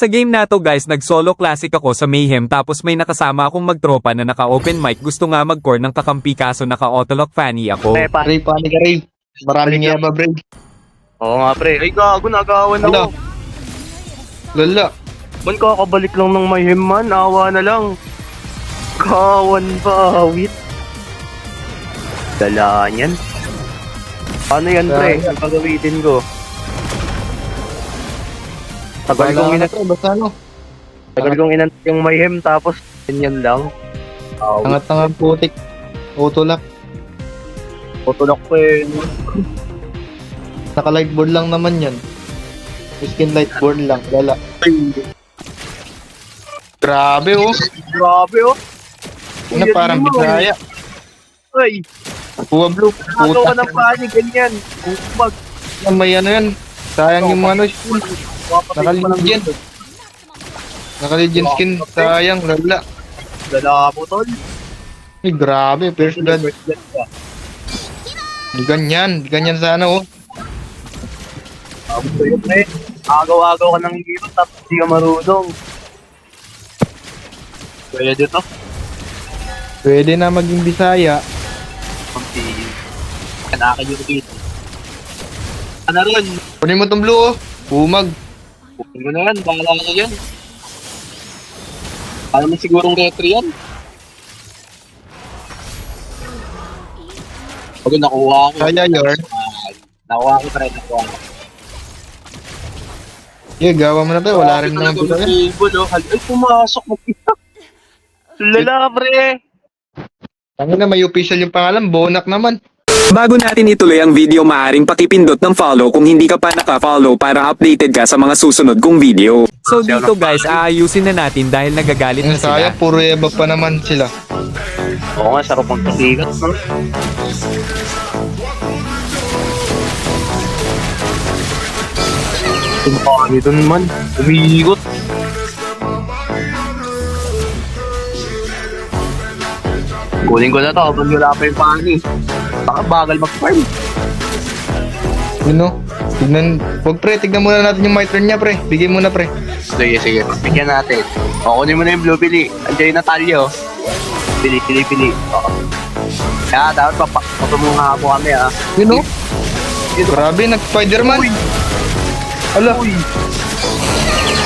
Sa game na to guys, nag-solo classic ako sa Mayhem tapos may nakasama akong magtropa na naka-open mic. Gusto nga mag-core ng kakampi kaso naka-autolock fanny ako. Pre, panig ka rin. Maraming yaba, pre. Oo nga pre. Ay gago, nagawan Wala. ako. Lala. Man kakabalik lang ng Mayhem man, awa na lang. Kawan pa, awit. Dala yan. Ano yan pre? Ang gagamitin ko. Tagal kong Wala ka, basta ano. inantay yung Mayhem tapos ganyan lang. Tangat-tangat putik. Autolock. Tutulok ko eh. Naka-lightboard lang naman yan. Skin lightboard lang. Lala. Grabe, oh. Grabe oh. Ano, parang bisaya. Ay, Kuha blue. nagawa ka Puta. ng pani, ganyan. Kumag. May ano yan. Sayang yung ano. Naka-legend. Naka-legend skin. Sayang. Lala. Dala mo tol. Ay, grabe. First blood. Ganyan. Ganyan sana, oh. Gusto yun eh. Agaw-agaw ka ng hero tapos hindi ka marunong. Pwede to. Pwede na maging bisaya. Kunti. Kanaka yung dito. Ano rin? Kunin mo tong blue, oh. Bumag. Kunin mo na yan. Bahala ka yan. Alam mo sigurong retro yan. Pag nakuha ko. Kaya, Yor. Nakuha ko pa rin. Nakuha ko. Yeah, gawa mo na to. Wala rin naman bisaya. Ay, pumasok mo. Lala, pre. Ang na, may official yung pangalan. Bonak naman. Bago natin ituloy ang video, maaaring pakipindot ng follow kung hindi ka pa naka-follow para updated ka sa mga susunod kong video. So dito guys, aayusin na natin dahil nagagalit na Ang sila. sayang, puro eba pa naman sila. Oo nga, sarap ang pasikat. No? Tumukha doon man. Umiikot. Kunin ko na to habang wala pa yung pani. Baka bagal mag-farm. Yun, no? Tignan. Huwag, pre. Tignan muna natin yung mitron niya, pre. Bigay mo na, pre. Sige, sige. Bigyan natin. O, kunin mo na yung blue pili. Andiyan yung Natalia, oh. Pili. O. Kaya, dapat papatunga po kami, ah. Yun, no? Grabe, nag-Spider-Man. Ala.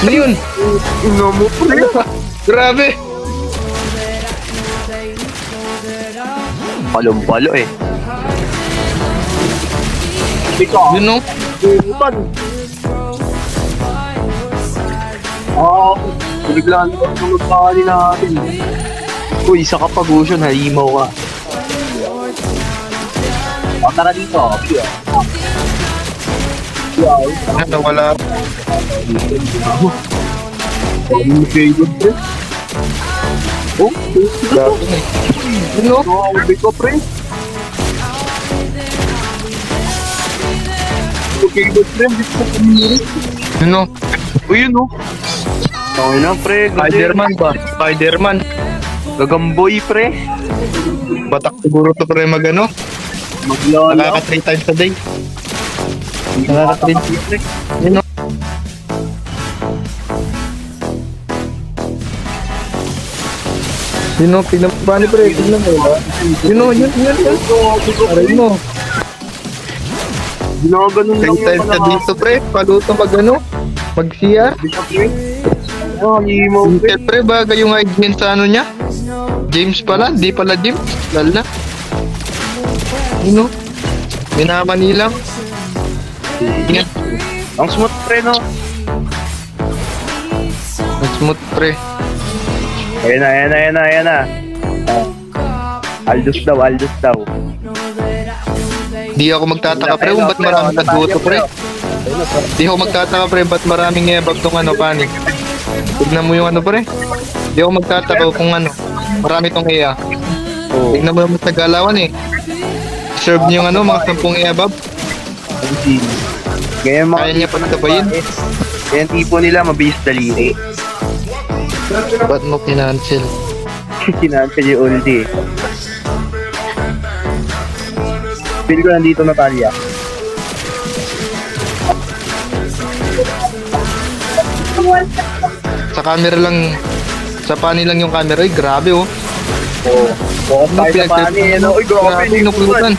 Ano yun? Ino mo, pre. Grabe. Palong-palo, eh. Ikaw, Yun, no? Butan. Biglaan ko ang magkakali natin. Uy, isa ka pag-usyon, halimaw ka. O, tara dito. Ano, wala. Oh, Grabe, eh. Yun, no? grabe ko, pre. Okay, good friend. Yun, no? Uy, yun, oh. Okay na, pre. Spider-Man ba? Spider-Man. Gagamboy, pre. Batak siguro to, pre, mag-ano? Maglala. Nakaka 3 times a day. Nakaka 3. Yun, no? Yun, no? Tignan mo ba ni, pre? Tignan mo, ba? Yun, no? Yun. Aray mo. Ginaganon 10 times a dito, pre. Paluto mag-ano? Mag-CR. Halimaw, pre. Pre, bagay yung hygiene sa ano niya? James pala, di pala James. Lala. Ano? Minaman nilang. Ingat. Ang smooth, pre, no? Ang smooth, pre. Ayan na. Aldous daw. Di ako magtataka, pre, kung ba't maraming kaduto, pre. Di ako magtataka, pre, ba't maraming ebab tong ano, panik. Tignan mo yung ano, pre. Di ako magtataka kung ano, marami tong iya. Tignan mo yung sa galawan, eh. Serve niyo yung ano, mga 10 ebab. Kaya Kaya niya pa nagkabayin. Kaya yung tipo nila, mabilis daliri. Ba't mo kinancel? Kinansel yung ulti. Feel ko nandito, Natalia. Sa camera lang, sa pani lang yung camera. Ay, grabe oh. Oo. Focus tayo sa pani, ano? Uy, grabe, hindi ko napulutan.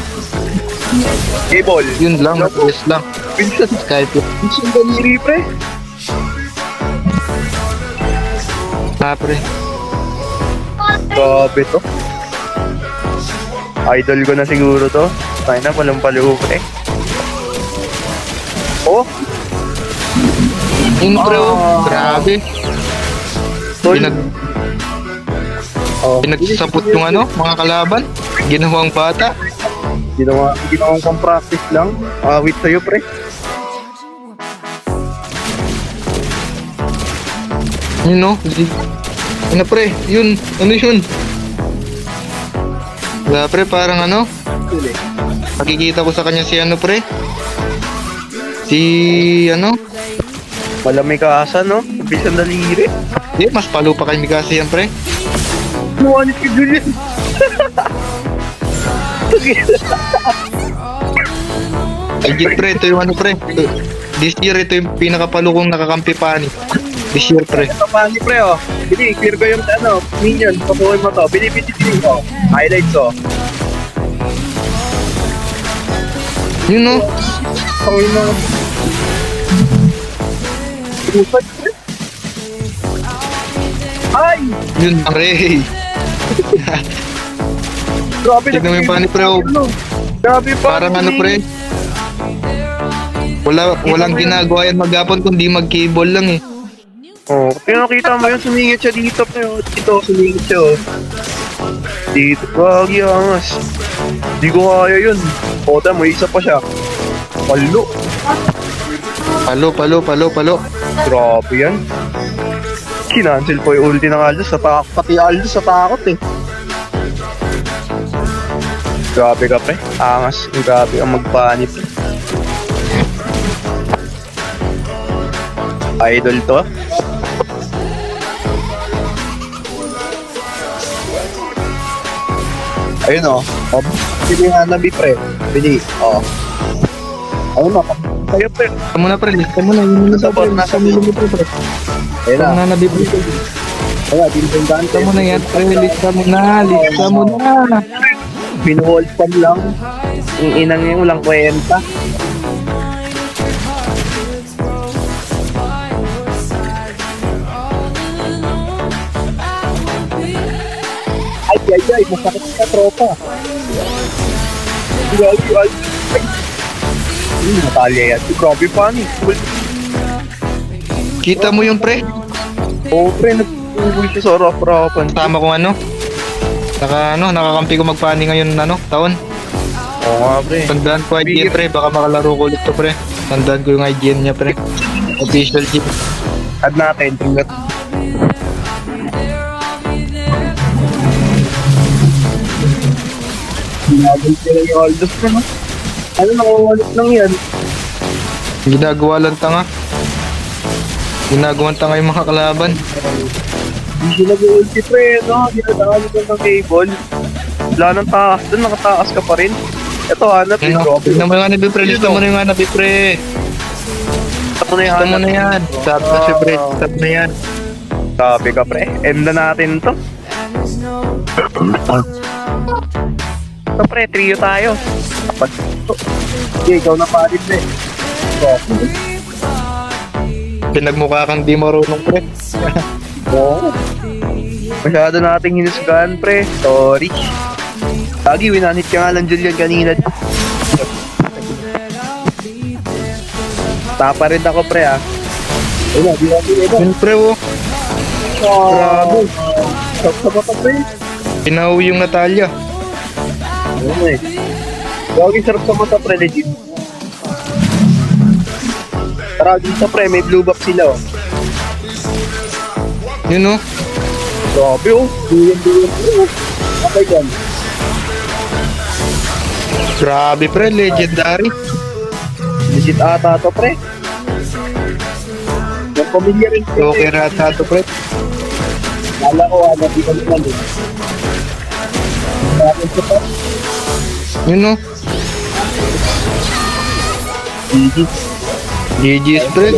Cable. Yun lang, yes lang. Skype. Isang daliri, pre. Pre. Grabe to. Idol ko na siguro to. Tayo na, walang palo, pre. Oh, Yun pre oh. Grabe. tol. Pinagsapot yung ano, mga kalaban. Ginawang bata. Ginawang pang practice lang. Awit sa'yo, pre. Yun no. Ano pre, yun. Ano yun? Wala pre, parang ano. Nakikita ko sa kanya si ano pre. Si ano. Malamig ka asa, no? Bisan daliri. Di, mas palo pa kay Mikasa yan pre. Nuwanit ka, Julian. Legit pre, ito yung ano pre. This year, ito yung pinakapalo kong nakakampi pa ni. This year pre. Ito pa ni pre, oh. Bili, clear ko yung ano, minion. Pabuhay mo to. Bili, oh. Highlights, oh. Yun no. Pangin mo. Upad, pre. Ay! Yun pre. Grabe, Tignan mo yung pani pre oh. Grabe pa. Parang ano pre. Walang ginagawa yan maghapon kundi mag-cable lang eh. Oh, pinakita mo yun, sumingit siya dito, pre. Oh. Dito, sumingit siya, oh. Dito, gagi, angas. Di ko kaya yun. Oda, may isa pa siya. Palo. Palo. Grabe yan. Kinancel po yung ulti ng Aldous. Pati Aldous sa takot eh. Grabe ka, pre. Angas. Grabe ang magpanip. Idol to. Ayun o. Oh. Pili nga na pre. Pili. Oh. Ayun o. Kayo pre. Lista mo na pre, lista mo na. Yun muna sa pre. Lista mo na pre. Ayun na. Ito na nabibili. Kaya, dindandan. Lista mo na yan pre. Lista mo na. Binuhold pan lang. Yung inang yung walang kwenta. Ay, masakit ka, tropa. Ay. Natalia yan. Grabe pa ni. Kita mo yung pre. Oo, pre, nag-uwi siya sa rap-rapan. Tama kong ano. Nakakampi ko magpani ngayon taon. Oo nga, pre. Tandaan ko IGN pre, baka makalaro ko ulit to pre. Tandaan ko yung IGN niya pre. Official team. Add natin. Tingnan. Ginagawa sila yung Aldous ko, no? Ano, nakawalit lang yan. Ginagawa lang tanga. Ginagawang tanga yung mga kalaban. Hindi sila ulti, pre, no? Dinadaan ko ng cable. Wala nang taas doon, nakataas ka pa rin. Ito, hanap yung Ano? Tignan mo yung hanabi pre, lista mo na yung hanabi pre. Ito na yung Lista mo hanap. na yan. Stop na si pre, stop na yan. Sabi ka, pre. End na natin to. Ito, pre, trio tayo. Dapat ito. Sige, ikaw na palit, pre. Pinagmukha kang di marunong pre. Oo. Masyado nating hinusgahan, pre. Sorry. Lagi, winanhit ka nga lang Julian kanina. Tapa rin ako, pre, ah. Ayun, di natin ito. Yun pre oh. Grabe. Sa mata, pre. Pinauwi yung Natalia. Ano eh. Lagi sarap sa mata, pre, legit. Tara, dito, pre, may blue buff sila, oh. Yun oh. Grabe, oh. Duyan, oh. Okay, dyan. Grabe pre, legendary. Legit ata to, pre. Yung pamilya rin, pre. Okay rata to pre. Kala ko, di ka naman, eh. Grabe ito, pre. Yun oh. GG. GG's pre.